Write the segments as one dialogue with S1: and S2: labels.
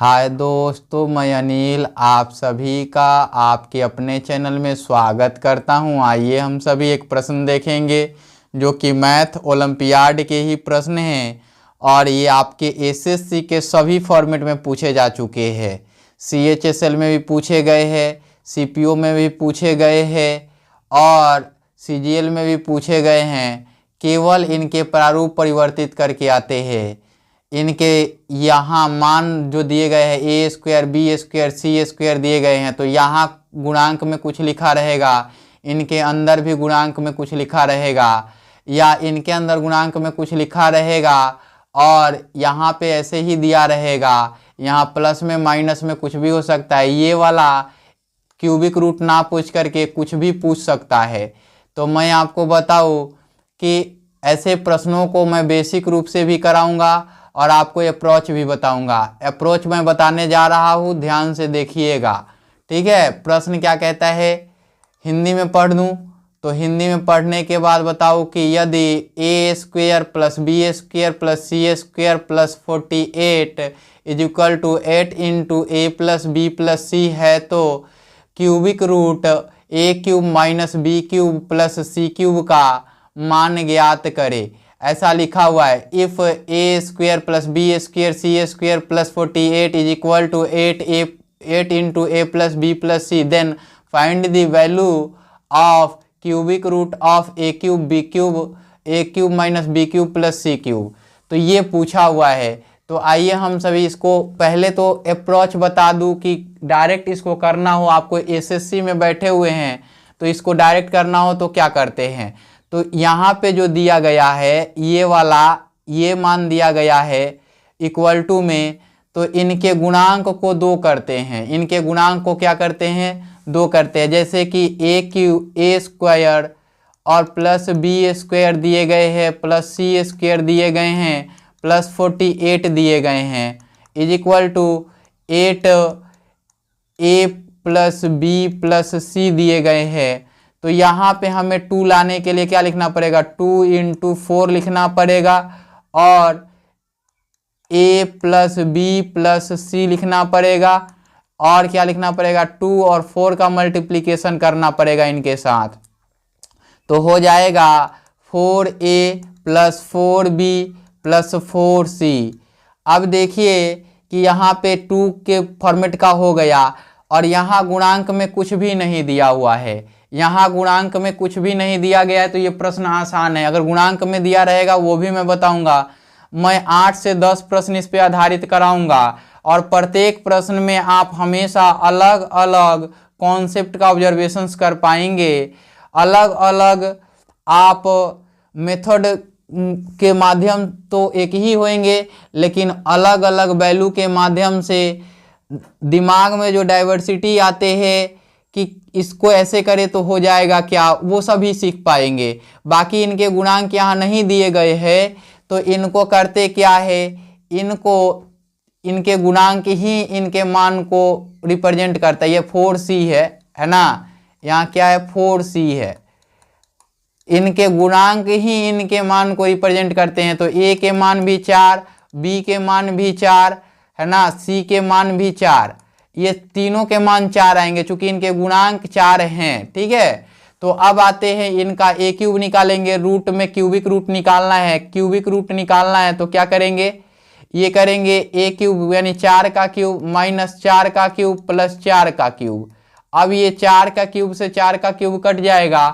S1: हाय दोस्तों, मैं अनिल आप सभी का आपके अपने चैनल में स्वागत करता हूं। आइए हम सभी एक प्रश्न देखेंगे जो कि मैथ ओलंपियाड के ही प्रश्न हैं और ये आपके एसएससी के सभी फॉर्मेट में पूछे जा चुके हैं। सीएचएसएल में भी पूछे गए हैं, सीपीओ में भी पूछे गए हैं और सीजीएल में भी पूछे गए हैं। केवल इनके प्रारूप परिवर्तित करके आते हैं। इनके यहाँ मान जो दिए गए हैं ए square B square C square दिए गए हैं, तो यहाँ गुणांक में कुछ लिखा रहेगा, इनके अंदर भी गुणांक में कुछ लिखा रहेगा, या इनके अंदर गुणांक में कुछ लिखा रहेगा और यहाँ पे ऐसे ही दिया रहेगा। यहाँ प्लस में माइनस में कुछ भी हो सकता है। ये वाला क्यूबिक रूट ना पूछ करके कुछ भी पूछ सकता है। तो मैं आपको बताऊँ कि ऐसे प्रश्नों को मैं बेसिक रूप से भी कराऊंगा और आपको अप्रोच भी बताऊंगा। अप्रोच मैं बताने जा रहा हूँ, ध्यान से देखिएगा, ठीक है। प्रश्न क्या कहता है, हिंदी में पढ़ दूँ तो हिंदी में पढ़ने के बाद बताओ कि यदि A square plus B square plus C square plus 48 is equal to 8 into A plus B plus C है तो cubic root A cube minus B cube plus C cube का मान ज्ञात करे। ऐसा लिखा हुआ है। If A square plus B square C square plus 48 is equal to 8 into A plus B plus C then find the value of cubic root of a cube minus B cube plus C cube. तो ये पूछा हुआ है। तो आइए हम सभी इसको पहले तो अप्रोच बता दूं कि डायरेक्ट इसको करना हो, आपको एसएससी में बैठे हुए हैं तो इसको डायरेक्ट करना हो तो क्या करते हैं। तो यहाँ पे जो दिया गया है ये वाला ये मान दिया गया है इक्वल टू में, तो इनके गुणांक को 2 करते हैं। इनके गुणांक को क्या करते हैं, 2 करते हैं। जैसे कि ए स्क्वायर और प्लस बी स्क्वायर दिए गए हैं प्लस सी स्क्वायर दिए गए हैं प्लस 48 दिए गए हैं is equal to 8 A plus B plus C दिए गए हैं। तो यहाँ पे हमें 2 लाने के लिए क्या लिखना पड़ेगा, 2 इंटू 4 लिखना पड़ेगा और a प्लस बी प्लस सी लिखना पड़ेगा और क्या लिखना पड़ेगा, 2 और 4 का मल्टीप्लिकेशन करना पड़ेगा इनके साथ। तो हो जाएगा 4a plus 4b plus 4c। अब देखिए कि यहाँ पे 2 के फॉर्मेट का हो गया और यहाँ गुणांक में कुछ भी नहीं दिया हुआ है। यहाँ गुणांक में कुछ भी नहीं दिया गया है तो ये प्रश्न आसान है। अगर गुणांक में दिया रहेगा वो भी मैं बताऊंगा। मैं 8 से 10 प्रश्न इस पे आधारित कराऊंगा और प्रत्येक प्रश्न में आप हमेशा अलग अलग कॉन्सेप्ट का ऑब्जर्वेशंस कर पाएंगे। अलग अलग आप मेथड के माध्यम तो एक ही होंगे, लेकिन अलग अलग वैल्यू के माध्यम से दिमाग में जो डाइवर्सिटी आते हैं कि इसको ऐसे करे तो हो जाएगा क्या, वो सभी सीख पाएंगे। बाकी इनके गुणांक यहाँ नहीं दिए गए हैं तो इनको करते क्या है, इनको इनके गुणांक ही इनके मान को रिप्रेजेंट करता है। ये 4c है ना, यहाँ क्या है 4c है। इनके गुणांक ही इनके मान को रिप्रेजेंट करते हैं। तो a के मान भी 4, b के मान भी 4 है ना, c के मान भी 4, ये तीनों के मान 4 आएंगे चूंकि इनके गुणांक 4 हैं, ठीक है। तो अब आते हैं इनका ए क्यूब निकालेंगे। रूट में क्यूबिक रूट निकालना है, क्यूबिक रूट निकालना है तो क्या करेंगे, ये करेंगे ए क्यूब यानी 4 का क्यूब माइनस 4 का क्यूब प्लस 4 का क्यूब। अब ये 4 का क्यूब से 4 का क्यूब कट जाएगा।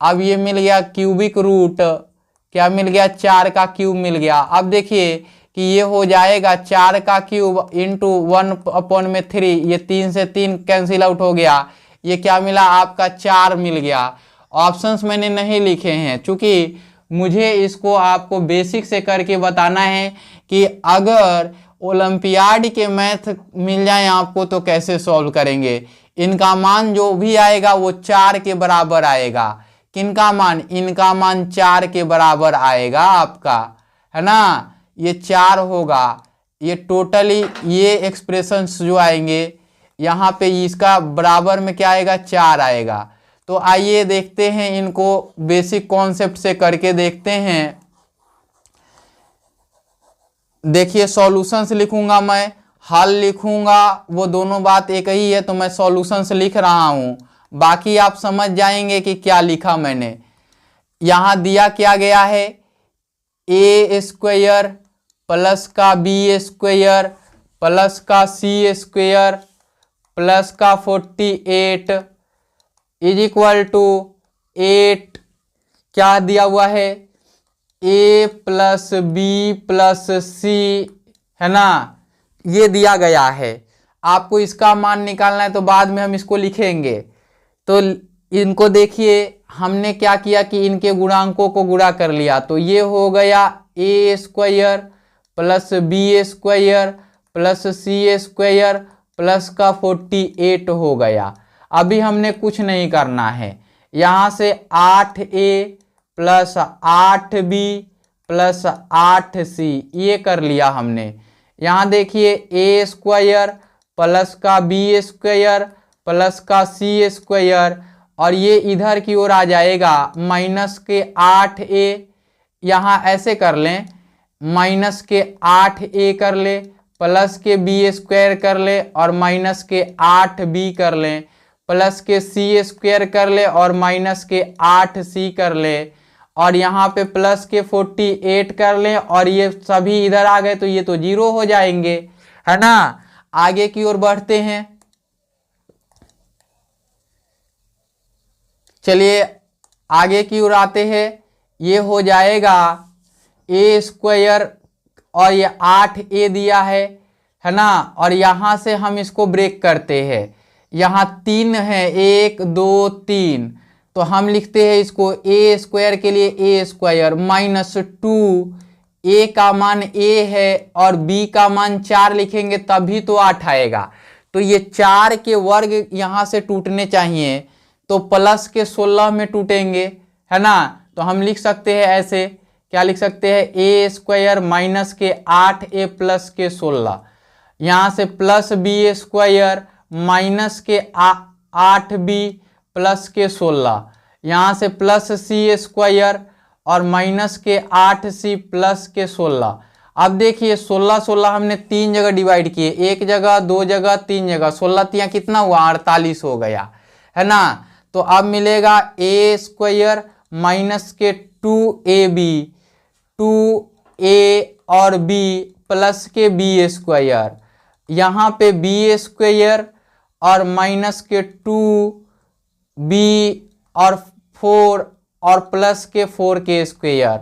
S1: अब ये मिल गया क्यूबिक रूट, क्या मिल गया, 4 का क्यूब मिल गया। अब देखिए कि ये हो जाएगा 4 का क्यूब इंटू 1/3, ये 3 से 3 कैंसिल आउट हो गया। ये क्या मिला आपका, 4 मिल गया। ऑप्शंस मैंने नहीं लिखे हैं क्योंकि मुझे इसको आपको बेसिक से करके बताना है कि अगर ओलंपियाड के मैथ मिल जाए आपको तो कैसे सॉल्व करेंगे। इनका मान जो भी आएगा वो 4 के बराबर आएगा। किनका मान, इनका मान 4 के बराबर आएगा आपका, है ना, ये 4 होगा। ये टोटली ये एक्सप्रेशंस जो आएंगे यहाँ पे इसका बराबर में क्या आएगा, 4 आएगा। तो आइए देखते हैं, इनको बेसिक कॉन्सेप्ट से करके देखते हैं। देखिए सॉल्यूशंस लिखूंगा मैं, हल लिखूंगा वो दोनों बात एक ही है, तो मैं सॉल्यूशंस लिख रहा हूं, बाकी आप समझ जाएंगे कि क्या लिखा मैंने। यहां दिया क्या गया है, ए स्क्वायर प्लस का बी स्क्वायर प्लस का सी स्क्वायर प्लस का 48 इज इक्वल टू 8 क्या दिया हुआ है, ए प्लस बी प्लस सी, है ना, ये दिया गया है। आपको इसका मान निकालना है तो बाद में हम इसको लिखेंगे। तो इनको देखिए, हमने क्या किया कि इनके गुणांकों को गुणा कर लिया, तो ये हो गया A square plus B square plus C square plus का 48 हो गया। अभी हमने कुछ नहीं करना है, यहाँ से 8a plus 8b plus 8c ये कर लिया हमने। यहाँ देखिए ए स्क्वायर प्लस का बी स्क्वायर प्लस का सी स्क्वायर, और ये इधर की ओर आ जाएगा माइनस के 8a, यहाँ ऐसे कर लें, माइनस के 8a कर ले प्लस के बी स्क्वायर कर ले और माइनस के 8b कर लें प्लस के सी स्क्वायर कर ले और माइनस के 8c कर ले, और यहाँ पे प्लस के 48 कर लें, और ये सभी इधर आ गए तो ये तो 0 हो जाएंगे, है ना। आगे की ओर बढ़ते हैं, चलिए आगे की ओर आते हैं। ये हो जाएगा ए स्क्वायर और ये 8a दिया है ना, और यहाँ से हम इसको ब्रेक करते हैं। यहाँ 3 है, 1 2 3, तो हम लिखते हैं इसको ए स्क्वायर के लिए ए स्क्वायर माइनस 2, ए का मान ए है और बी का मान 4 लिखेंगे तभी तो 8 आएगा। तो ये 4 के वर्ग यहाँ से टूटने चाहिए, तो प्लस के 16 में टूटेंगे, है ना। तो हम लिख सकते हैं ऐसे, क्या लिख सकते हैं, ए स्क्वायर माइनस के 8a प्लस के 16, यहाँ से प्लस बी स्क्वायर माइनस के 8b प्लस के 16, यहाँ से प्लस सी स्क्वायर और माइनस के 8c प्लस के 16। अब देखिए 16 16 हमने 3 जगह डिवाइड किए, 1 जगह 2 जगह 3 जगह, 16 तिया कितना हुआ, 48 हो गया, है ना। तो अब मिलेगा ए स्क्वायर माइनस के 2ab, 2a और b प्लस के बी स्क्वायर, यहाँ पे बी स्क्वायर और माइनस के 2b और 4 और प्लस के 4k square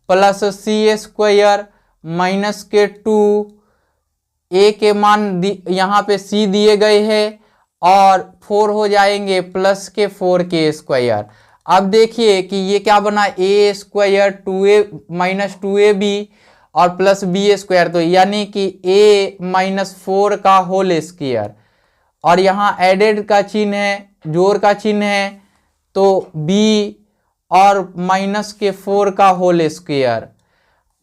S1: plus C square minus के 2a के मान यहाँ पे c दिए गए हैं और 4 हो जाएंगे प्लस के 4k स्क्वायर। अब देखिए कि ये क्या बना, ए स्क्वायर 2a माइनस 2ab और प्लस बी स्क्वायर, तो यानी कि a माइनस 4 का होल स्क्वायर, और यहाँ एडेड का चिन्ह है, जोड़ का चिन्ह है, तो b और माइनस के 4 का होल स्क्वायर।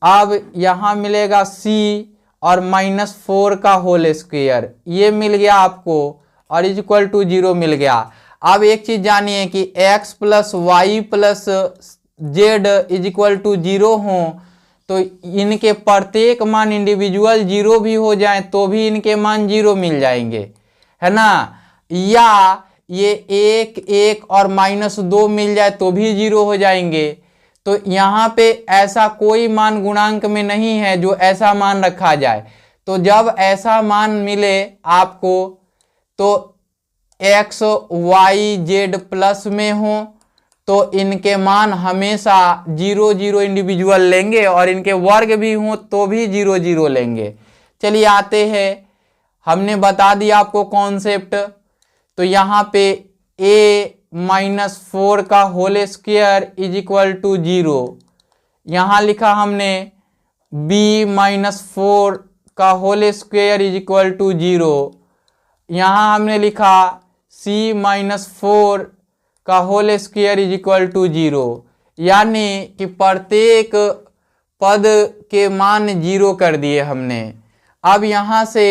S1: अब यहाँ मिलेगा c और माइनस 4 का होल स्क्वायर, ये मिल गया आपको, और इज इक्वल टू 0 मिल गया। अब एक चीज जानिए कि x plus y plus z is equal to 0 हो तो इनके प्रत्येक मान इंडिविजुअल 0 भी हो जाए तो भी इनके मान 0 मिल जाएंगे, है ना। या ये 1 1 और माइनस 2 मिल जाए तो भी 0 हो जाएंगे। तो यहाँ पे ऐसा कोई मान गुणांक में नहीं है जो ऐसा मान रखा जाए। तो जब ऐसा मान मिले आपको तो x y z प्लस में हो तो इनके मान हमेशा 0 0 इंडिविजुअल लेंगे, और इनके वर्ग भी हों तो भी 0 0 लेंगे। चलिए आते हैं, हमने बता दिया आपको कॉन्सेप्ट। तो यहाँ पे a माइनस 4 का whole square is equal to 0, यहाँ लिखा हमने b माइनस 4 का whole square is equal to 0, यहाँ हमने लिखा c माइनस 4 का whole square is equal to 0, यानी कि प्रत्येक पद के मान 0 कर दिए हमने। अब यहाँ से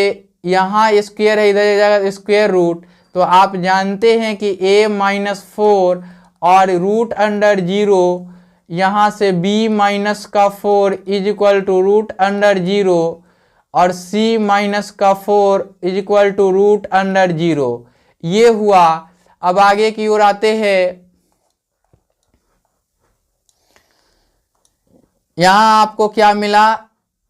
S1: यहाँ स्क्वायर है, इधर जाएगा स्क्वायर रूट, तो आप जानते हैं कि a माइनस 4 और रूट अंडर 0, यहाँ से b माइनस का 4 is equal to root under 0, और c माइनस का 4 is equal to root under 0। ये हुआ। अब आगे की ओर आते हैं। यहां आपको क्या मिला,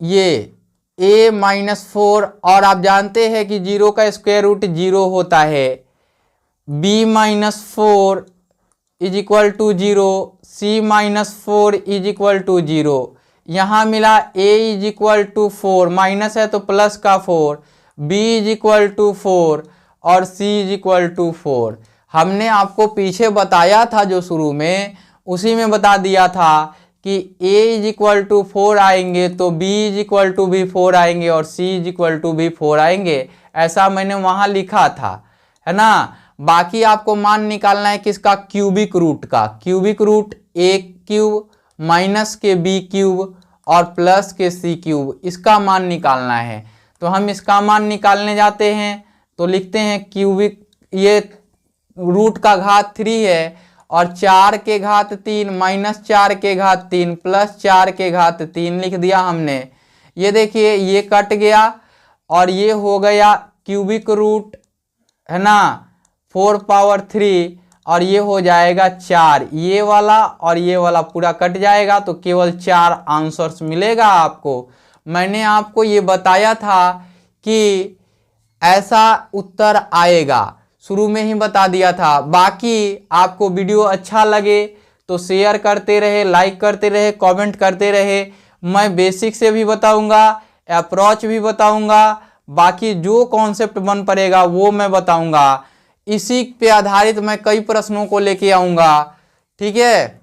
S1: ये a माइनस 4, और आप जानते हैं कि 0 का स्क्वायर रूट 0 होता है। b minus 4 is equal to 0, c minus 4 is equal to 0। यहाँ मिला a is equal to 4, minus है तो प्लस का 4, b इज इक्वल टू 4 और c इज इक्वल टू 4। हमने आपको पीछे बताया था जो शुरू में, उसी में बता दिया था कि a इज इक्वल टू 4 आएंगे तो b इज इक्वल टू भी 4 आएंगे और c इज इक्वल टू भी 4 आएंगे। ऐसा मैंने वहाँ लिखा था, है ना। बाकी आपको मान निकालना है किसका, क्यूबिक रूट का। Cubic root a cube minus के b क्यूब और प्लस के c क्यूब, इसका मान निकालना है। तो हम इसका मान निकालने जाते हैं तो लिखते हैं क्यूबिक, ये रूट का घात 3 है और 4 के घात 3 माइनस 4 के घात 3 प्लस 4 के घात 3 लिख दिया हमने। ये देखिए ये कट गया और ये हो गया क्यूबिक रूट, है ना, 4 पावर 3 और ये हो जाएगा 4। ये वाला और ये वाला पूरा कट जाएगा तो केवल 4 आंसर्स मिलेगा आपको। मैंने आपको ये बताया था कि ऐसा उत्तर आएगा, शुरू में ही बता दिया था। बाकी आपको वीडियो अच्छा लगे तो शेयर करते रहे, लाइक करते रहे, कमेंट करते रहे। मैं बेसिक से भी बताऊंगा, अप्रोच भी बताऊंगा, बाकी जो कॉन्सेप्ट बन पड़ेगा वो मैं बताऊंगा। इसी पे आधारित मैं कई प्रश्नों को लेके आऊंगा, ठीक है।